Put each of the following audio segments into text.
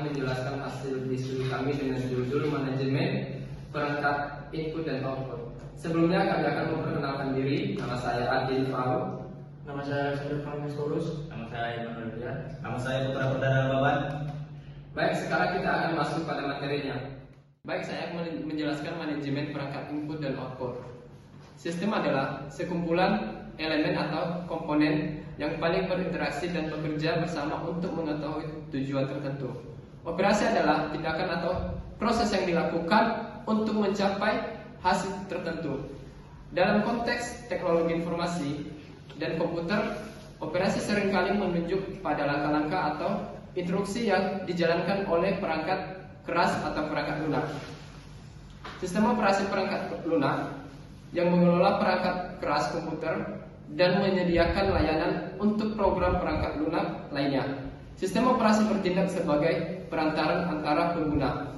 menjelaskan hasil studi kami dengan judul manajemen perangkat input dan output. Sebelumnya kami akan memperkenalkan diri. Nama saya Adil Faruk. Nama saya Alexander Franciscus. Nama saya Iman Nurdia. Nama saya Putra Perdana Baban. Baik, sekarang kita akan masuk pada materinya. Baik, saya akan menjelaskan manajemen perangkat input dan output. Sistem adalah sekumpulan elemen atau komponen yang paling berinteraksi dan bekerja bersama untuk mengetahui tujuan tertentu. Operasi adalah tindakan atau proses yang dilakukan untuk mencapai hasil tertentu. Dalam konteks teknologi informasi dan komputer, operasi seringkali menunjuk pada langkah-langkah atau instruksi yang dijalankan oleh perangkat keras atau perangkat lunak. Sistem operasi perangkat lunak yang mengelola perangkat keras komputer dan menyediakan layanan untuk program perangkat lunak lainnya. Sistem operasi bertindak sebagai perantaran antara pengguna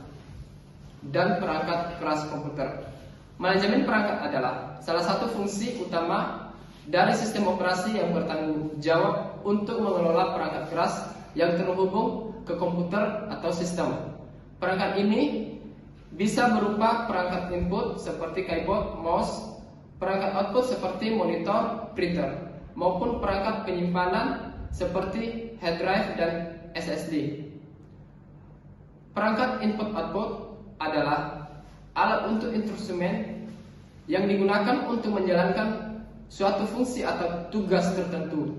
dan perangkat keras komputer. Manajemen perangkat adalah salah satu fungsi utama dari sistem operasi yang bertanggung jawab untuk mengelola perangkat keras yang terhubung ke komputer atau sistem. Perangkat ini bisa berupa perangkat input seperti keyboard, mouse, perangkat output seperti monitor, printer, maupun perangkat penyimpanan seperti hard drive dan SSD. Perangkat input-output adalah alat untuk instrumen yang digunakan untuk menjalankan suatu fungsi atau tugas tertentu.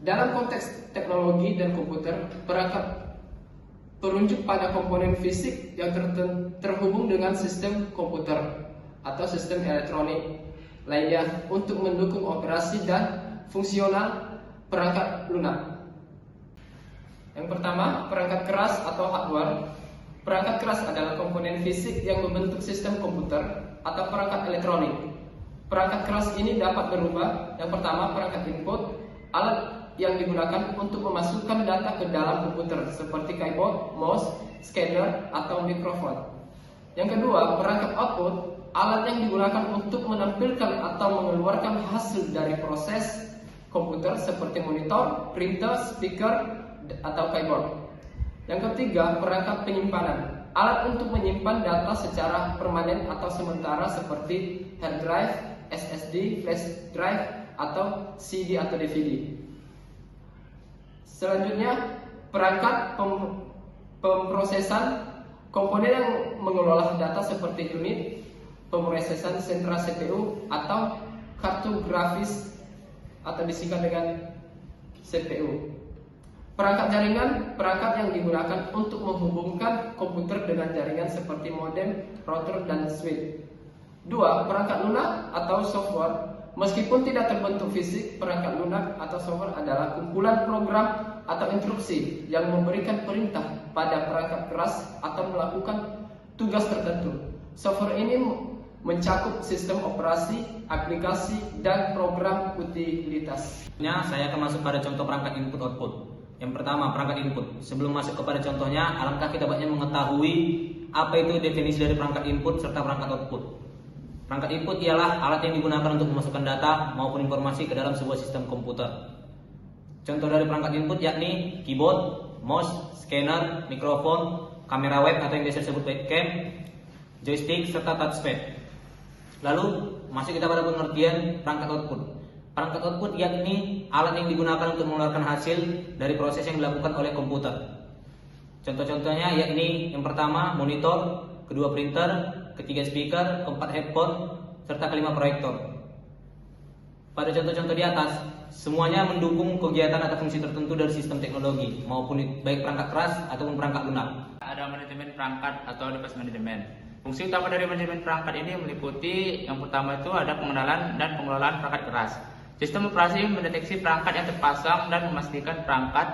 Dalam konteks teknologi dan komputer, perangkat merujuk pada komponen fisik yang terhubung dengan sistem komputer atau sistem elektronik lainnya untuk mendukung operasi dan fungsional perangkat lunak. Yang pertama, perangkat keras atau hardware. Perangkat keras adalah komponen fisik yang membentuk sistem komputer atau perangkat elektronik. Perangkat keras ini dapat berubah. Yang pertama, perangkat input, alat yang digunakan untuk memasukkan data ke dalam komputer seperti keyboard, mouse, scanner, atau mikrofon. Yang kedua, perangkat output, alat yang digunakan untuk menampilkan atau mengeluarkan hasil dari proses komputer seperti monitor, printer, speaker, atau keyboard. Yang ketiga, perangkat penyimpanan, alat untuk menyimpan data secara permanen atau sementara seperti hard drive, SSD, flash drive, atau CD atau DVD. Selanjutnya, perangkat pemrosesan, komponen yang mengelola data seperti unit pemrosesan sentral CPU atau kartu grafis atau disingkat dengan CPU. Perangkat jaringan, perangkat yang digunakan untuk menghubungkan komputer dengan jaringan seperti modem, router, dan switch. Dua, perangkat lunak atau software. Meskipun tidak terbentuk fisik, perangkat lunak atau software adalah kumpulan program atau instruksi yang memberikan perintah pada perangkat keras atau melakukan tugas tertentu. Software ini mencakup sistem operasi, aplikasi, dan program utilitas. Saya akan masuk pada contoh perangkat input output. Yang pertama, perangkat input. Sebelum masuk kepada contohnya, alangkah kita baiknya mengetahui apa itu definisi dari perangkat input serta perangkat output. Perangkat input ialah alat yang digunakan untuk memasukkan data maupun informasi ke dalam sebuah sistem komputer. Contoh dari perangkat input yakni keyboard, mouse, scanner, mikrofon, kamera web atau yang biasa disebut webcam, joystick, serta touchpad. Lalu masuk kita pada pengertian perangkat output. Perangkat output yakni alat yang digunakan untuk mengeluarkan hasil dari proses yang dilakukan oleh komputer. Contoh-contohnya yakni yang pertama monitor, kedua printer, ketiga speaker, keempat headphone, serta kelima proyektor. Pada contoh-contoh di atas, semuanya mendukung kegiatan atau fungsi tertentu dari sistem teknologi, maupun baik perangkat keras ataupun perangkat lunak. Ada manajemen perangkat atau device manajemen. Fungsi utama dari manajemen perangkat ini meliputi yang pertama itu ada pengenalan dan pengelolaan perangkat keras. Sistem operasi mendeteksi perangkat yang terpasang dan memastikan perangkat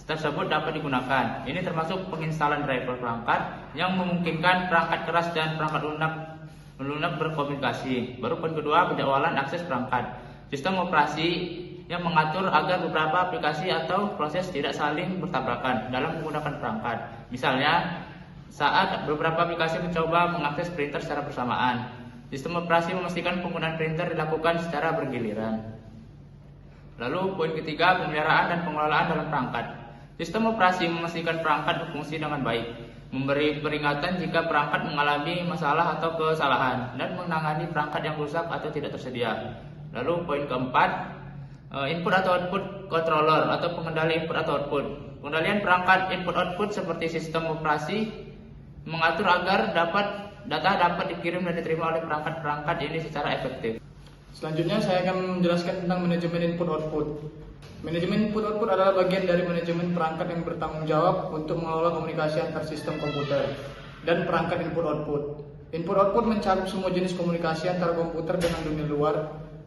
tersebut dapat digunakan. Ini termasuk penginstalan driver perangkat yang memungkinkan perangkat keras dan perangkat lunak berkomunikasi. Baru poin kedua, penjadwalan akses perangkat. Sistem operasi yang mengatur agar beberapa aplikasi atau proses tidak saling bertabrakan dalam menggunakan perangkat. Misalnya, saat beberapa aplikasi mencoba mengakses printer secara bersamaan, sistem operasi memastikan penggunaan printer dilakukan secara bergiliran. Lalu poin ketiga, pemeliharaan dan pengelolaan dalam perangkat. Sistem operasi memastikan perangkat berfungsi dengan baik, memberi peringatan jika perangkat mengalami masalah atau kesalahan, dan menangani perangkat yang rusak atau tidak tersedia. Lalu poin keempat, input atau output controller atau pengendali input atau output. Pengendalian perangkat input output seperti sistem operasi mengatur agar data dapat dikirim dan diterima oleh perangkat-perangkat ini secara efektif. Selanjutnya saya akan menjelaskan tentang manajemen input output. Manajemen input output adalah bagian dari manajemen perangkat yang bertanggung jawab untuk mengelola komunikasi antar sistem komputer dan perangkat input output. Input output mencakup semua jenis komunikasi antara komputer dengan dunia luar,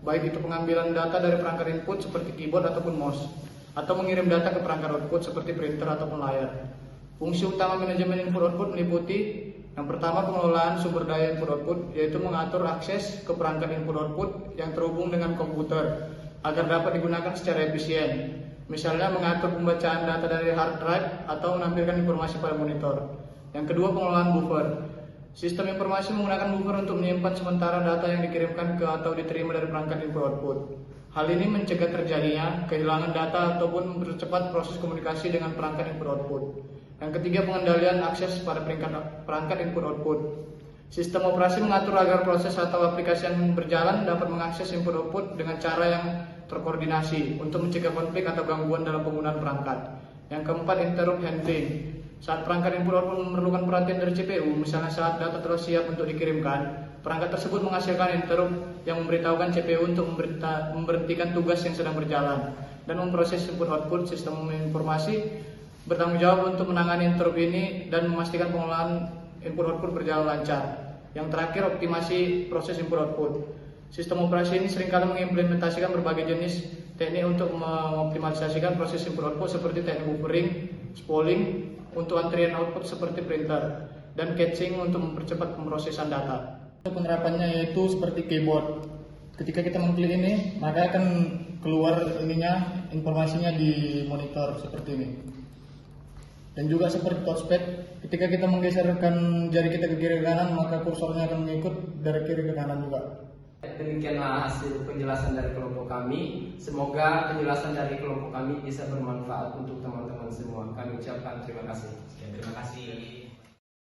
baik itu pengambilan data dari perangkat input seperti keyboard ataupun mouse, atau mengirim data ke perangkat output seperti printer ataupun layar. Fungsi utama manajemen input output meliputi yang pertama, pengelolaan sumber daya input output, yaitu mengatur akses ke perangkat input output yang terhubung dengan komputer agar dapat digunakan secara efisien. Misalnya mengatur pembacaan data dari hard drive atau menampilkan informasi pada monitor. Yang kedua, pengelolaan buffer. Sistem informasi menggunakan buffer untuk menyimpan sementara data yang dikirimkan ke atau diterima dari perangkat input output. Hal ini mencegah terjadinya kehilangan data ataupun mempercepat proses komunikasi dengan perangkat input output. Yang ketiga, pengendalian akses pada perangkat input output. Sistem operasi mengatur agar proses atau aplikasi yang berjalan dapat mengakses input output dengan cara yang terkoordinasi untuk mencegah konflik atau gangguan dalam penggunaan perangkat. Yang keempat, interrupt handling. Saat perangkat input output memerlukan perhatian dari CPU, misalnya saat data telah siap untuk dikirimkan, perangkat tersebut menghasilkan interrupt yang memberitahukan CPU untuk memberhentikan tugas yang sedang berjalan dan memproses input output. Sistem informasi bertanggung jawab untuk menangani interrupt ini dan memastikan pengelolaan input output berjalan lancar. Yang terakhir, optimasi proses input output. Sistem operasi ini seringkali mengimplementasikan berbagai jenis teknik untuk mengoptimalisasikan proses input output seperti teknik buffering, spooling untuk antrian output seperti printer, dan caching untuk mempercepat pemrosesan data. Penerapannya yaitu seperti keyboard. Ketika kita mengklik ini, maka akan keluar informasinya di monitor seperti ini. Dan juga seperti touchpad, ketika kita menggeserkan jari kita ke kiri ke kanan, maka kursornya akan mengikut dari kiri ke kanan juga. Demikianlah hasil penjelasan dari kelompok kami. Semoga penjelasan dari kelompok kami bisa bermanfaat untuk teman-teman semua. Kami ucapkan terima kasih. Terima kasih.